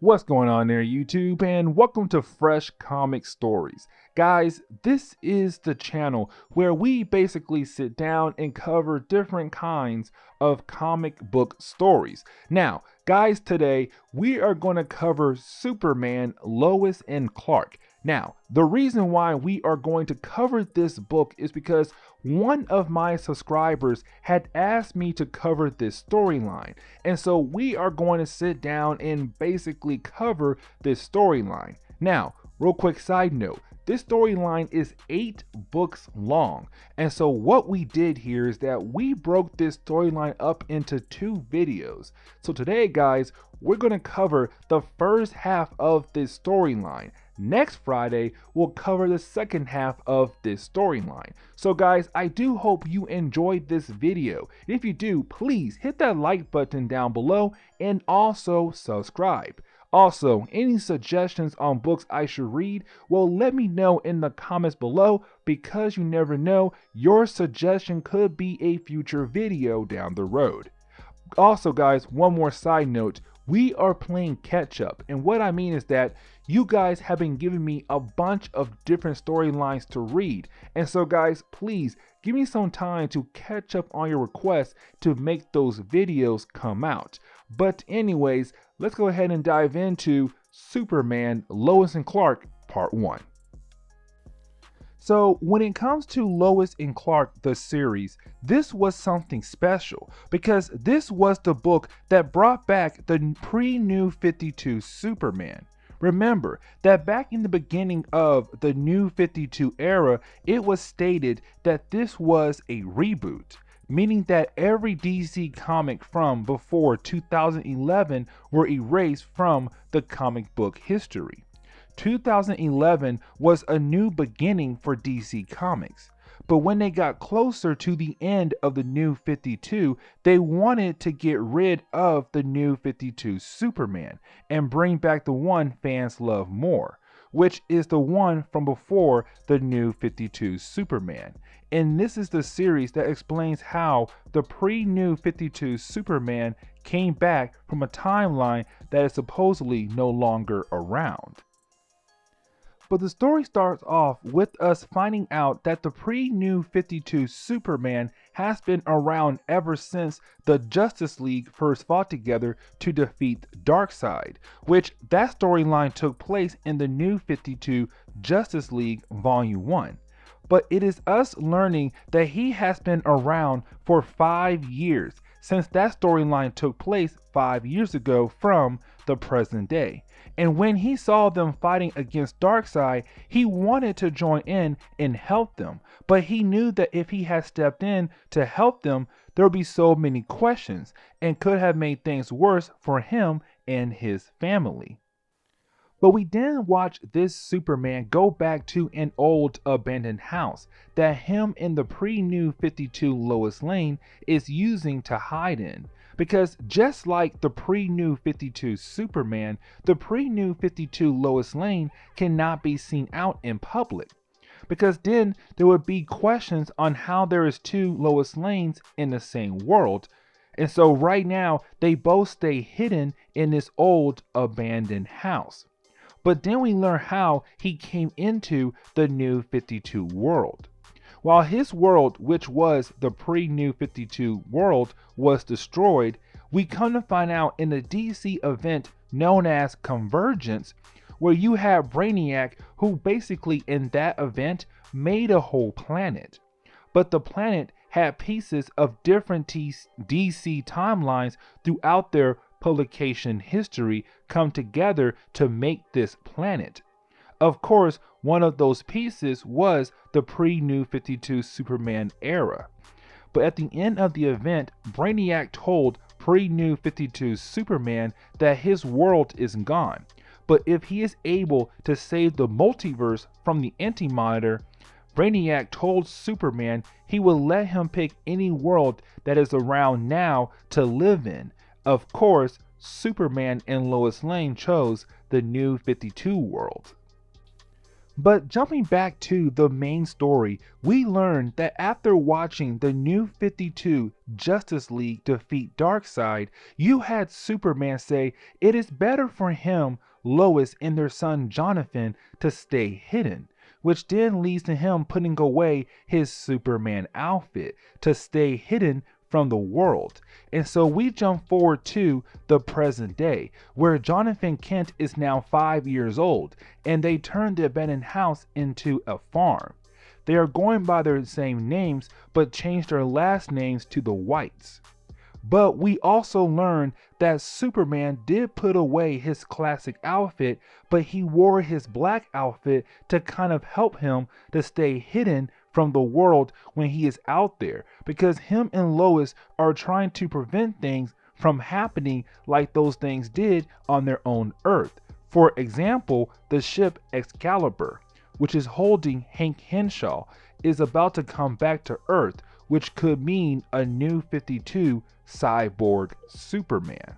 What's going on there, YouTube, and welcome to Fresh Comic Stories. Guys, this is the channel where we basically sit down and cover different kinds of comic book stories. Now, guys, today we are going to cover Superman, Lois, and Clark. Now, the reason why we are going to cover this book is because one of my subscribers had asked me to cover this storyline. And so we are going to sit down and basically cover this storyline. Now, real quick side note, this storyline is 8 books long. And so what we did here is that we broke this storyline up into 2 videos. So today, guys, we're going to cover the first half of this storyline. Next Friday, we'll cover the second half of this storyline. So guys, I do hope you enjoyed this video. If you do, please hit that like button down below and also subscribe. Also, any suggestions on books I should read, well, let me know in the comments below, because you never know, your suggestion could be a future video down the road. Also guys, one more side note, we are playing catch up, and what I mean is that you guys have been giving me a bunch of different storylines to read, and so guys, please give me some time to catch up on your requests to make those videos come out. But anyways, let's go ahead and dive into Superman, Lois and Clark Part 1. So when it comes to Lois and Clark, the series, this was something special because this was the book that brought back the pre-New 52 Superman. Remember that back in the beginning of the New 52 era, it was stated that this was a reboot, meaning that every DC comic from before 2011 were erased from the comic book history. 2011 was a new beginning for DC Comics, but when they got closer to the end of the New 52, they wanted to get rid of the New 52 Superman and bring back the one fans love more, which is the one from before the New 52 Superman. And this is the series that explains how the pre-New 52 Superman came back from a timeline that is supposedly no longer around. But the story starts off with us finding out that the pre-New 52 Superman has been around ever since the Justice League first fought together to defeat Darkseid, which that storyline took place in the New 52 Justice League Volume 1. But it is us learning that he has been around for 5 years, since that storyline took place 5 years ago from the present day. And when he saw them fighting against Darkseid, he wanted to join in and help them. But he knew that if he had stepped in to help them, there would be so many questions and could have made things worse for him and his family. But we then watch this Superman go back to an old abandoned house that him and the pre-New 52 Lois Lane is using to hide in. Because just like the pre-New 52 Superman, the pre-New 52 Lois Lane cannot be seen out in public. Because then there would be questions on how there is 2 Lois Lanes in the same world. And so right now they both stay hidden in this old abandoned house. But then we learn how he came into the New 52 world. While his world, which was the pre-New 52 world, was destroyed, we come to find out in the DC event known as Convergence, where you have Brainiac, who basically in that event made a whole planet. But the planet had pieces of different DC timelines throughout their publication history come together to make this planet. Of course, one of those pieces was the pre-New 52 Superman era. But at the end of the event, Brainiac told pre-New 52 Superman that his world is gone. But if he is able to save the multiverse from the Anti-Monitor, Brainiac told Superman he will let him pick any world that is around now to live in. Of course, Superman and Lois Lane chose the New 52 world. But jumping back to the main story, we learned that after watching the New 52 Justice League defeat Darkseid, you had Superman say it is better for him, Lois, and their son Jonathan to stay hidden, which then leads to him putting away his Superman outfit to stay hidden from the world. And so we jump forward to the present day, where Jonathan Kent is now 5 years old, and they turned the abandoned house into a farm. They are going by their same names, but changed their last names to the Whites. But we also learned that Superman did put away his classic outfit, but he wore his black outfit to kind of help him to stay hidden from the world when he is out there, because him and Lois are trying to prevent things from happening like those things did on their own Earth. For example, the ship Excalibur, which is holding Hank Henshaw, is about to come back to Earth, which could mean a new 52 Cyborg Superman.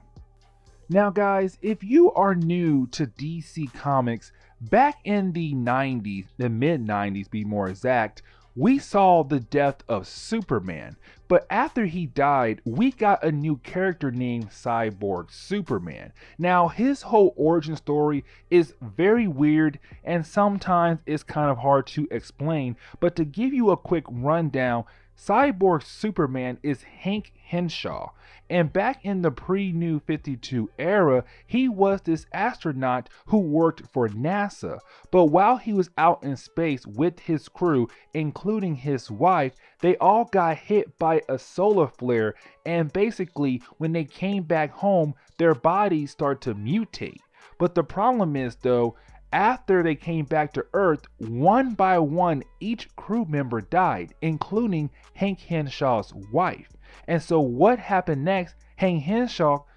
Now guys, if you are new to DC Comics, back in the 90s, the mid 90s be more exact, we saw the death of Superman, but after he died, we got a new character named Cyborg Superman. Now, his whole origin story is very weird and sometimes it's kind of hard to explain, but to give you a quick rundown, Cyborg Superman is Hank Henshaw, and back in the pre-New 52 era, he was this astronaut who worked for NASA. But while he was out in space with his crew, including his wife, they all got hit by a solar flare, and basically when they came back home, their bodies start to mutate. But the problem is though, after they came back to Earth, one by one, each crew member died, including Hank Henshaw's wife. And so what happened next? Hank Henshaw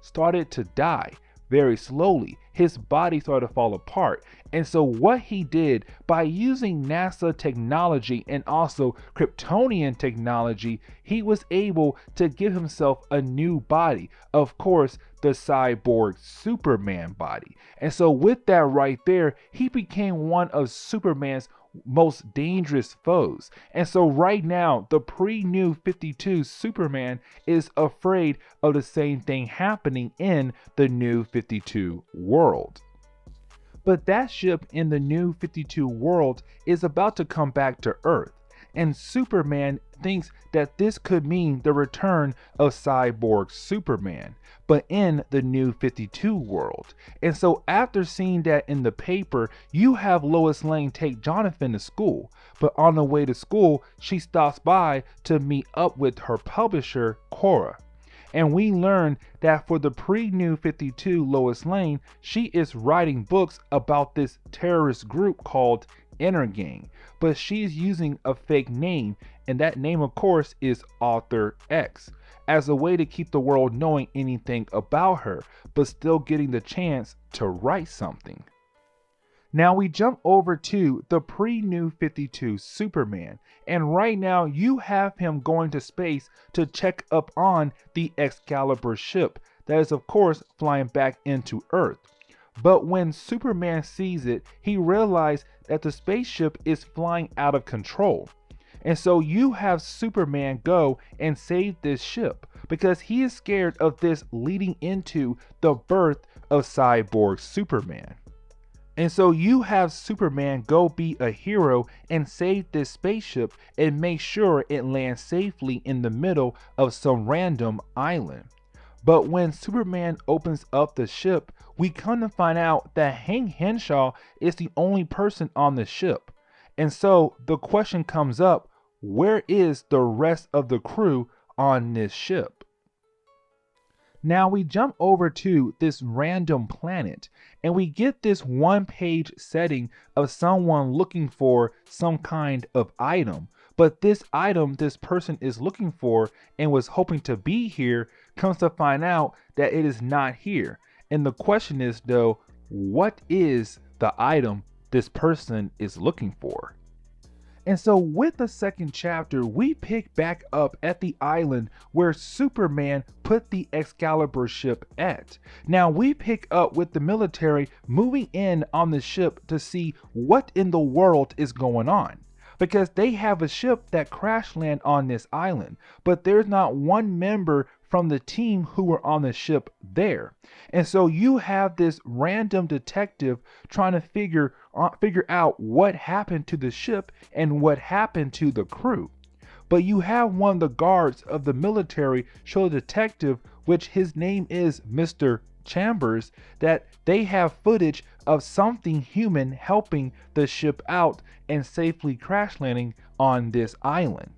started to die very slowly. His body started to fall apart. And so what he did, by using NASA technology and also Kryptonian technology, he was able to give himself a new body. Of course, the Cyborg Superman body. And so with that right there, he became one of Superman's most dangerous foes. And so right now, the pre-New 52 Superman is afraid of the same thing happening in the New 52 world. But that ship in the New 52 world is about to come back to Earth, and Superman thinks that this could mean the return of Cyborg Superman, but in the New 52 world. And so after seeing that in the paper, you have Lois Lane take Jonathan to school, but on the way to school, she stops by to meet up with her publisher, Cora. And we learn that for the pre-New 52 Lois Lane, she is writing books about this terrorist group called Gang, but she's using a fake name, and that name of course is Author X, as a way to keep the world knowing anything about her, but still getting the chance to write something. Now we jump over to the pre-New 52 Superman, and right now you have him going to space to check up on the Excalibur ship that is of course flying back into Earth. But when Superman sees it, he realizes that the spaceship is flying out of control. And so you have Superman go and save this ship because he is scared of this leading into the birth of Cyborg Superman. And so you have Superman go be a hero and save this spaceship and make sure it lands safely in the middle of some random island. But when Superman opens up the ship, we come to find out that Hank Henshaw is the only person on the ship. And so the question comes up, where is the rest of the crew on this ship? Now we jump over to this random planet and we get this one-page setting of someone looking for some kind of item. But this item this person is looking for and was hoping to be here comes to find out that it is not here. And the question is though, what is the item this person is looking for? And so with the second chapter, we pick back up at the island where Superman put the Excalibur ship at. Now we pick up with the military moving in on the ship to see what in the world is going on. Because they have a ship that crash land on this island, but there's not one member from the team who were on the ship there. And so you have this random detective trying to figure out what happened to the ship and what happened to the crew. But you have one of the guards of the military show the detective, which his name is Mr. Chambers, that they have footage of something human helping the ship out and safely crash landing on this island.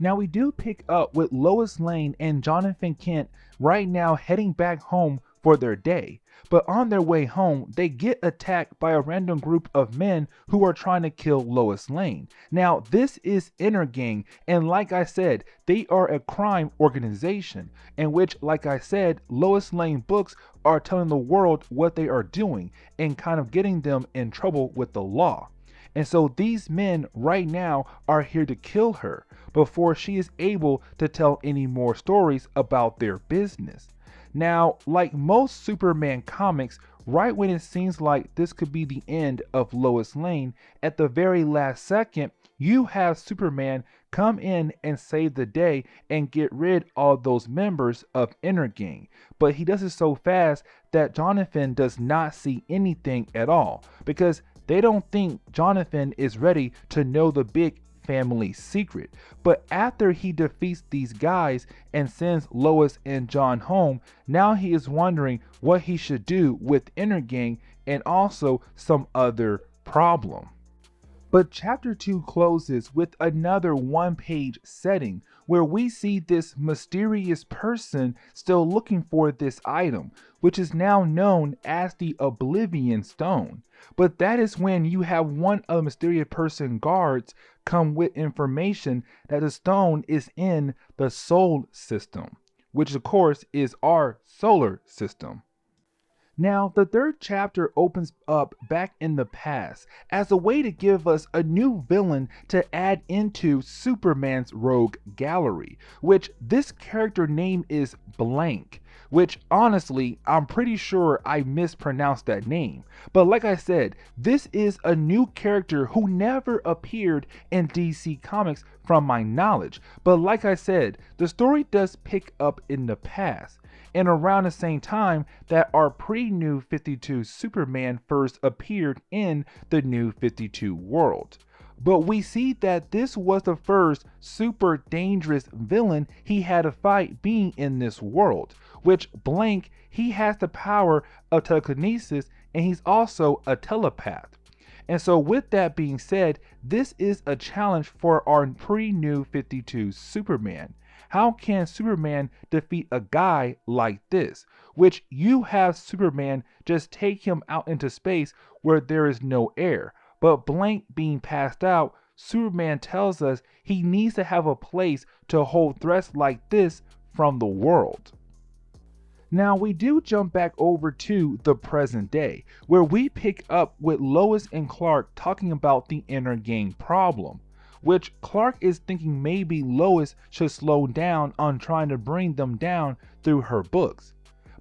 Now we do pick up with Lois Lane and Jonathan Kent right now heading back home for their day. But on their way home, they get attacked by a random group of men who are trying to kill Lois Lane. Now, this is Intergang, and like I said, they are a crime organization, in which, like I said, Lois Lane books are telling the world what they are doing and kind of getting them in trouble with the law. And so these men right now are here to kill her before she is able to tell any more stories about their business. Now, like most Superman comics, right when it seems like this could be the end of Lois Lane, at the very last second, you have Superman come in and save the day and get rid of those members of Intergang. But he does it so fast that Jonathan does not see anything at all, because they don't think Jonathan is ready to know the big family secret. But after he defeats these guys and sends Lois and John home, now he is wondering what he should do with Intergang and also some other problem. But chapter 2 closes with another one-page setting where we see this mysterious person still looking for this item, which is now known as the Oblivion Stone. But that is when you have one of the mysterious person guards come with information that the stone is in the Sol system, which of course is our solar system. Now, the third chapter opens up back in the past as a way to give us a new villain to add into Superman's rogue gallery, which this character name is Blank, which honestly, I'm pretty sure I mispronounced that name. But like I said, this is a new character who never appeared in DC Comics from my knowledge. But like I said, the story does pick up in the past, and around the same time that our pre-New 52 Superman first appeared in the New 52 world. But we see that this was the first super dangerous villain he had to fight being in this world, which Blank, he has the power of telekinesis and he's also a telepath. And so with that being said, this is a challenge for our pre-New 52 Superman. How can Superman defeat a guy like this? Which you have Superman just take him out into space where there is no air. But Blank being passed out, Superman tells us he needs to have a place to hold threats like this from the world. Now we do jump back over to the present day, where we pick up with Lois and Clark talking about the Intergang problem, which Clark is thinking maybe Lois should slow down on trying to bring them down through her books.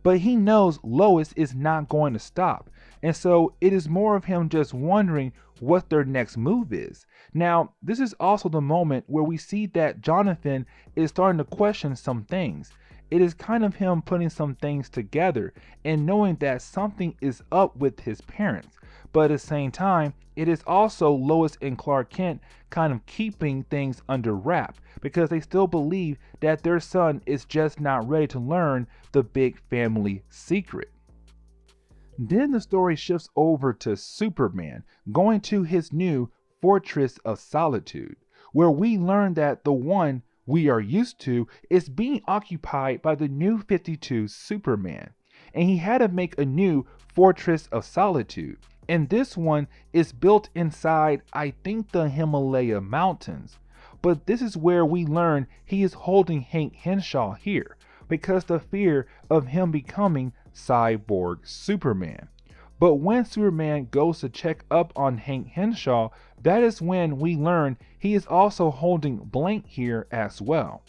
But he knows Lois is not going to stop, and so it is more of him just wondering what their next move is. Now, this is also the moment where we see that Jonathan is starting to question some things. It is kind of him putting some things together and knowing that something is up with his parents. But at the same time, it is also Lois and Clark Kent kind of keeping things under wrap because they still believe that their son is just not ready to learn the big family secret. Then the story shifts over to Superman going to his new Fortress of Solitude, where we learn that the one we are used to is being occupied by the New 52 Superman, and he had to make a new Fortress of Solitude. And this one is built inside, I think, the Himalaya mountains. But this is where we learn he is holding Hank Henshaw here because the fear of him becoming Cyborg Superman. But when Superman goes to check up on Hank Henshaw, that is when we learn he is also holding Blank here as well.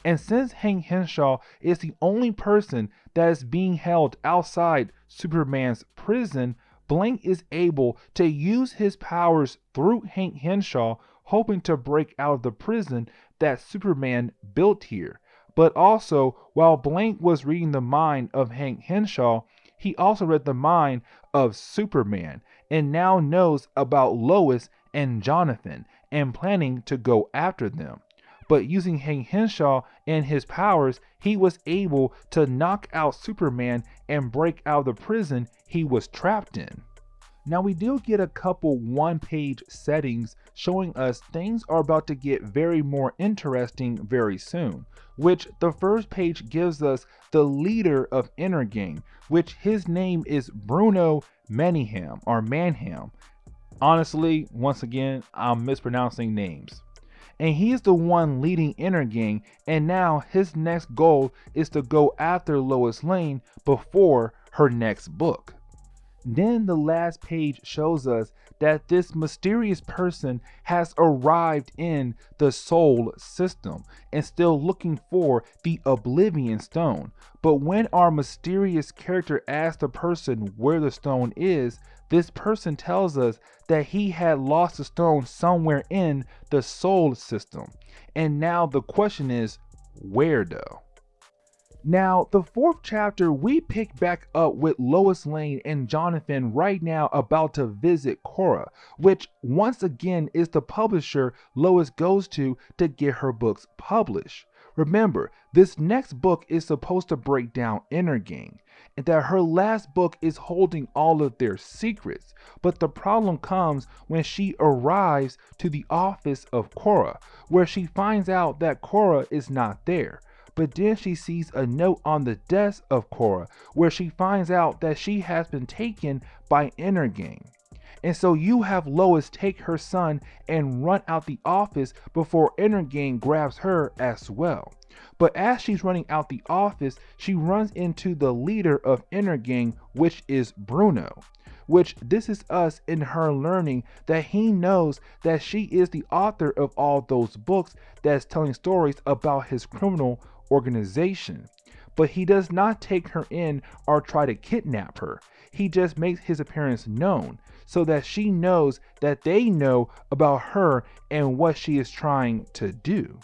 And since Hank Henshaw is the only person that is being held outside Superman's prison, Blank is able to use his powers through Hank Henshaw, hoping to break out of the prison that Superman built here. But also, while Blank was reading the mind of Hank Henshaw, he also read the mind of Superman and now knows about Lois and Jonathan and planning to go after them. But using Hank Henshaw and his powers, he was able to knock out Superman and break out of the prison he was trapped in. Now we do get a couple one-page settings showing us things are about to get very more interesting very soon, which the first page gives us the leader of Energang, which his name is Bruno Manham. Honestly, once again, I'm mispronouncing names. And he is the one leading Energang, and now his next goal is to go after Lois Lane before her next book. Then the last page shows us that this mysterious person has arrived in the Soul System and still looking for the Oblivion Stone. But when our mysterious character asks the person where the stone is, this person tells us that he had lost the stone somewhere in the Soul System. And now the question is, where though? Now, the fourth chapter, we pick back up with Lois Lane and Jonathan right now about to visit Cora, which once again is the publisher Lois goes to get her books published. Remember, this next book is supposed to break down Energang, and that her last book is holding all of their secrets. But the problem comes when she arrives to the office of Cora, where she finds out that Cora is not there. But then she sees a note on the desk of Cora where she finds out that she has been taken by Energang. And so you have Lois take her son and run out the office before Energang grabs her as well. But as she's running out the office, she runs into the leader of Energang, which is Bruno. Which this is us in her learning that he knows that she is the author of all those books that's telling stories about his criminal organization. But he does not take her in or try to kidnap her. He just makes his appearance known so that she knows that they know about her and what she is trying to do.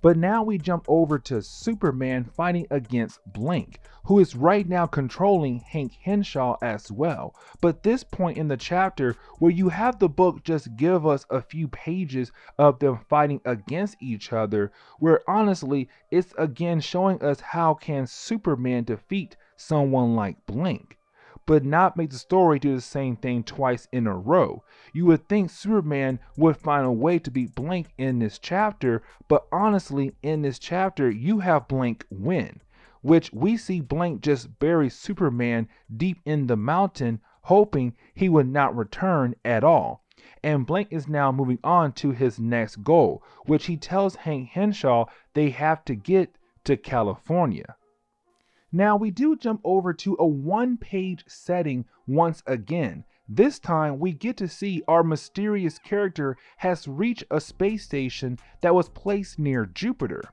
But now we jump over to Superman fighting against Blank, who is right now controlling Hank Henshaw as well. But this point in the chapter where you have the book just give us a few pages of them fighting against each other, where honestly it's again showing us how can Superman defeat someone like Blank, but not make the story do the same thing twice in a row. You would think Superman would find a way to beat Blank in this chapter, but honestly in this chapter you have Blank win, which we see Blank just bury Superman deep in the mountain, hoping he would not return at all. And Blank is now moving on to his next goal, which he tells Hank Henshaw they have to get to California. Now we do jump over to a one-page setting once again. This time we get to see our mysterious character has reached a space station that was placed near Jupiter.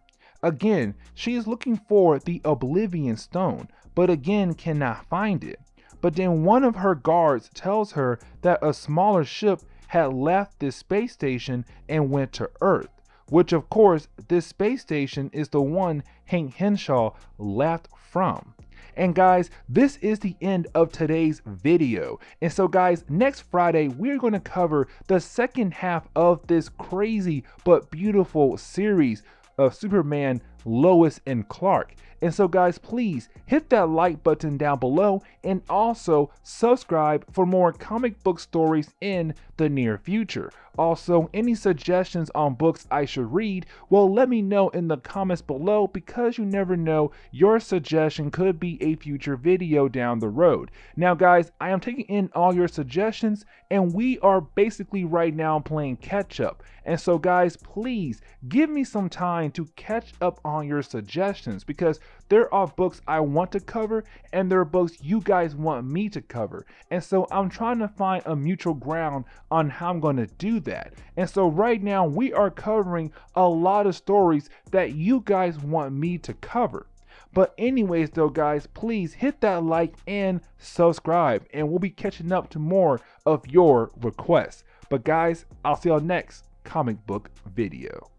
Again, she is looking for the Oblivion Stone, but again cannot find it. But then one of her guards tells her that a smaller ship had left this space station and went to Earth, which of course this space station is the one Hank Henshaw left from. And guys, this is the end of today's video. And so guys, next Friday we're going to cover the second half of this crazy but beautiful series of Superman, Lois, and Clark. And so guys, please hit that like button down below and also subscribe for more comic book stories in the near future. Also, any suggestions on books I should read, well, let me know in the comments below, because you never know, your suggestion could be a future video down the road. Now guys, I am taking in all your suggestions and we are basically right now playing catch up. And so guys, please give me some time to catch up on on your suggestions because there are books I want to cover and there are books you guys want me to cover. And so I'm trying to find a mutual ground on how I'm going to do that. And so right now we are covering a lot of stories that you guys want me to cover. But anyways though guys, please hit that like and subscribe and we'll be catching up to more of your requests. But guys, I'll see y'all next comic book video.